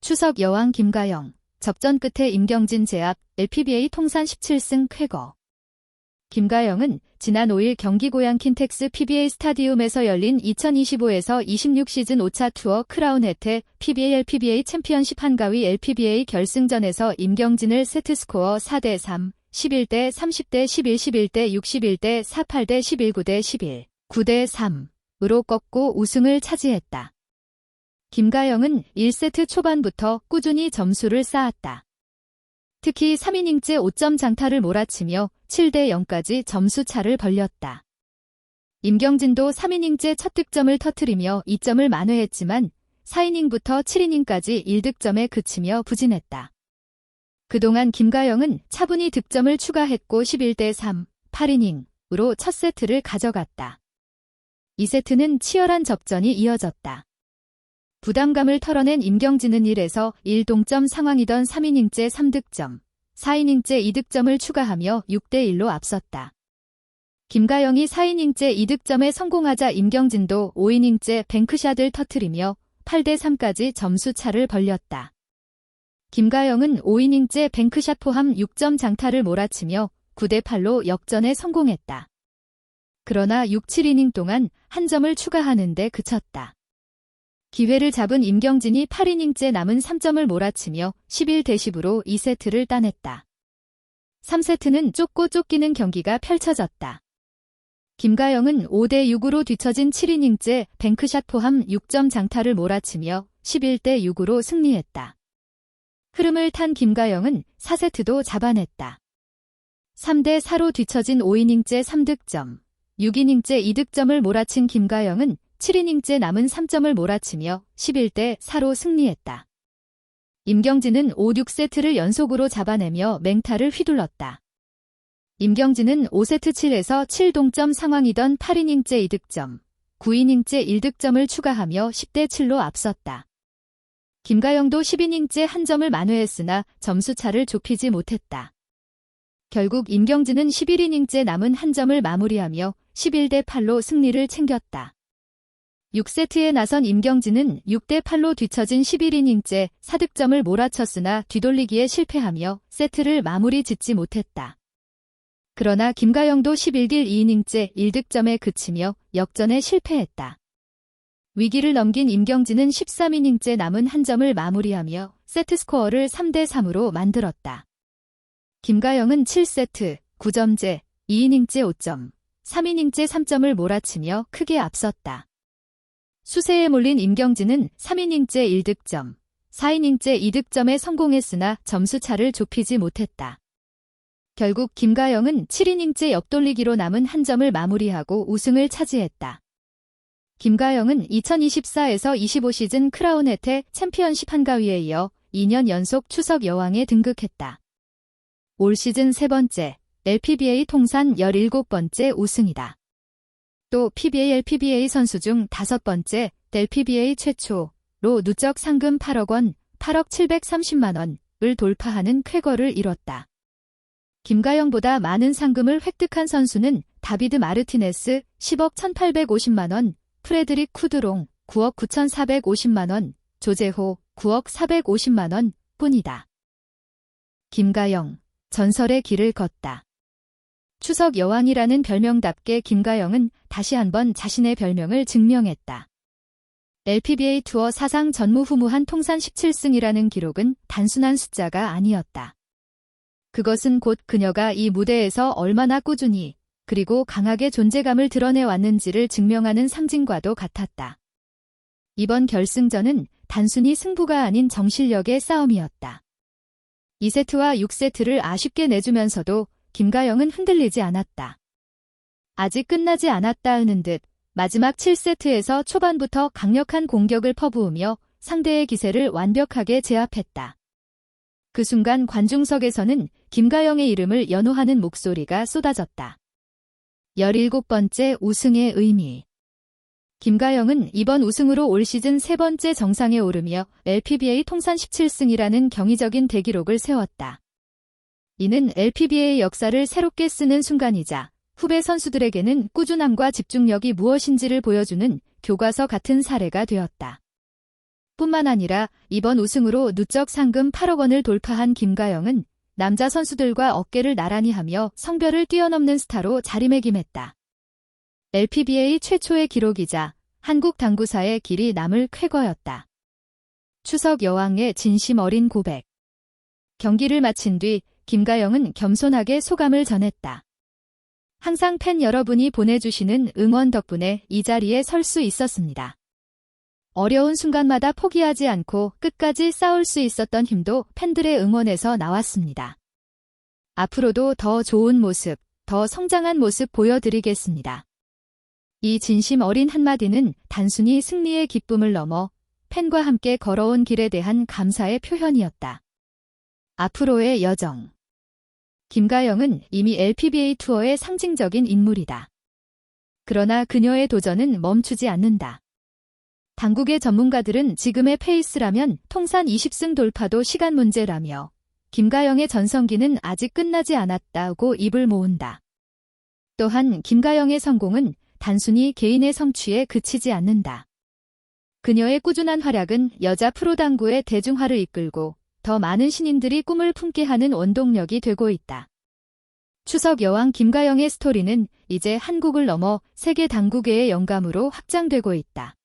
추석 여왕 김가영, 접전 끝에 임경진 제압, LPBA 통산 17승 쾌거. 김가영은 지난 5일 경기 고양 킨텍스 PBA 스타디움에서 열린 2025에서 26 시즌 5차 투어 크라운 혜태 PBA 챔피언십 한가위 LPBA 결승전에서 임경진을 세트스코어 4대3, 11대 30대 11, 11대 61대 4, 8대 11, 9대 11, 9대3으로 꺾고 우승을 차지했다. 김가영은 1세트 초반부터 꾸준히 점수를 쌓았다. 특히 3이닝째 5점 장타를 몰아치며 7대 0까지 점수차를 벌렸다. 임경진도 3이닝째 첫 득점을 터뜨리며 2점을 만회했지만 4이닝부터 7이닝까지 1득점에 그치며 부진했다. 그동안 김가영은 차분히 득점을 추가했고 11대 3, 8이닝으로 첫 세트를 가져갔다. 2세트는 치열한 접전이 이어졌다. 부담감을 털어낸 임경진은 1에서 1동점 상황이던 3이닝째 3득점, 4이닝째 2득점을 추가하며 6대 1로 앞섰다. 김가영이 4이닝째 2득점에 성공하자 임경진도 5이닝째 뱅크샷을 터뜨리며 8대 3까지 점수차를 벌렸다. 김가영은 5이닝째 뱅크샷 포함 6점 장타를 몰아치며 9대 8로 역전에 성공했다. 그러나 6, 7이닝 동안 한 점을 추가하는 데 그쳤다. 기회를 잡은 임경진이 8이닝째 남은 3점을 몰아치며 11대 10으로 2세트를 따냈다. 3세트는 쫓고 쫓기는 경기가 펼쳐졌다. 김가영은 5대 6으로 뒤처진 7이닝째 뱅크샷 포함 6점 장타를 몰아치며 11대 6으로 승리했다. 흐름을 탄 김가영은 4세트도 잡아냈다. 3대 4로 뒤처진 5이닝째 3득점, 6이닝째 2득점을 몰아친 김가영은 7이닝째 남은 3점을 몰아치며 11대 4로 승리했다. 임경진은 5, 6세트를 연속으로 잡아내며 맹타를 휘둘렀다. 임경진은 5세트 7에서 7동점 상황이던 8이닝째 2득점, 9이닝째 1득점을 추가하며 10대 7로 앞섰다. 김가영도 10이닝째 한 점을 만회했으나 점수차를 좁히지 못했다. 결국 임경진은 11이닝째 남은 한 점을 마무리하며 11대 8로 승리를 챙겼다. 6세트에 나선 임경진은 6대 8로 뒤처진 11이닝째 4득점을 몰아쳤으나 뒤돌리기에 실패하며 세트를 마무리 짓지 못했다. 그러나 김가영도 11딜 2이닝째 1득점에 그치며 역전에 실패했다. 위기를 넘긴 임경진은 13이닝째 남은 한 점을 마무리하며 세트 스코어를 3대 3으로 만들었다. 김가영은 7세트 9점째 2이닝째 5점, 3이닝째 3점을 몰아치며 크게 앞섰다. 수세에 몰린 임경진은 3이닝째 1득점, 4이닝째 2득점에 성공했으나 점수차를 좁히지 못했다. 결국 김가영은 7이닝째 옆돌리기로 남은 한 점을 마무리하고 우승을 차지했다. 김가영은 2024에서 25 시즌 크라운 혜태 챔피언십 한가위에 이어 2년 연속 추석 여왕에 등극했다. 올 시즌 세 번째, LPBA 통산 17번째 우승이다. 또 LPBA 선수 중 5번째, LPBA 최초로 누적 상금 8억 원, 8억 730만 원을 돌파하는 쾌거를 이뤘다. 김가영보다 많은 상금을 획득한 선수는 다비드 마르티네스 10억 1850만 원, 프레드릭 쿠드롱 9억 9450만 원, 조제호 9억 450만 원 뿐이다. 김가영, 전설의 길을 걷다. 추석 여왕이라는 별명답게 김가영은 다시 한번 자신의 별명을 증명했다. LPBA 투어 사상 전무후무한 통산 17승이라는 기록은 단순한 숫자가 아니었다. 그것은 곧 그녀가 이 무대에서 얼마나 꾸준히 그리고 강하게 존재감을 드러내왔는지를 증명하는 상징과도 같았다. 이번 결승전은 단순히 승부가 아닌 정실력의 싸움이었다. 2세트와 6세트를 아쉽게 내주면서도 김가영은 흔들리지 않았다. 아직 끝나지 않았다는 듯 마지막 7세트에서 초반부터 강력한 공격을 퍼부으며 상대의 기세를 완벽하게 제압했다. 그 순간 관중석에서는 김가영의 이름을 연호하는 목소리가 쏟아졌다. 17번째 우승의 의미. 김가영은 이번 우승으로 올 시즌 세 번째 정상에 오르며 LPBA 통산 17승이라는 경이적인 대기록을 세웠다. 이는 LPBA 역사를 새롭게 쓰는 순간이자 후배 선수들에게는 꾸준함과 집중력이 무엇인지를 보여주는 교과서 같은 사례가 되었다. 뿐만 아니라 이번 우승으로 누적 상금 8억 원을 돌파한 김가영은 남자 선수들과 어깨를 나란히 하며 성별을 뛰어넘는 스타로 자리매김했다. LPBA 최초의 기록이자 한국 당구사의 길이 남을 쾌거였다. 추석 여왕의 진심 어린 고백. 경기를 마친 뒤 김가영은 겸손하게 소감을 전했다. 항상 팬 여러분이 보내주시는 응원 덕분에 이 자리에 설 수 있었습니다. 어려운 순간마다 포기하지 않고 끝까지 싸울 수 있었던 힘도 팬들의 응원에서 나왔습니다. 앞으로도 더 좋은 모습, 더 성장한 모습 보여드리겠습니다. 이 진심 어린 한마디는 단순히 승리의 기쁨을 넘어 팬과 함께 걸어온 길에 대한 감사의 표현이었다. 앞으로의 여정. 김가영은 이미 LPBA 투어의 상징적인 인물이다. 그러나 그녀의 도전은 멈추지 않는다. 당국의 전문가들은 지금의 페이스라면 통산 20승 돌파도 시간 문제라며 김가영의 전성기는 아직 끝나지 않았다고 입을 모은다. 또한 김가영의 성공은 단순히 개인의 성취에 그치지 않는다. 그녀의 꾸준한 활약은 여자 프로당구의 대중화를 이끌고 더 많은 신인들이 꿈을 품게 하는 원동력이 되고 있다. 추석 여왕 김가영의 스토리는 이제 한국을 넘어 세계 당구계의 영감으로 확장되고 있다.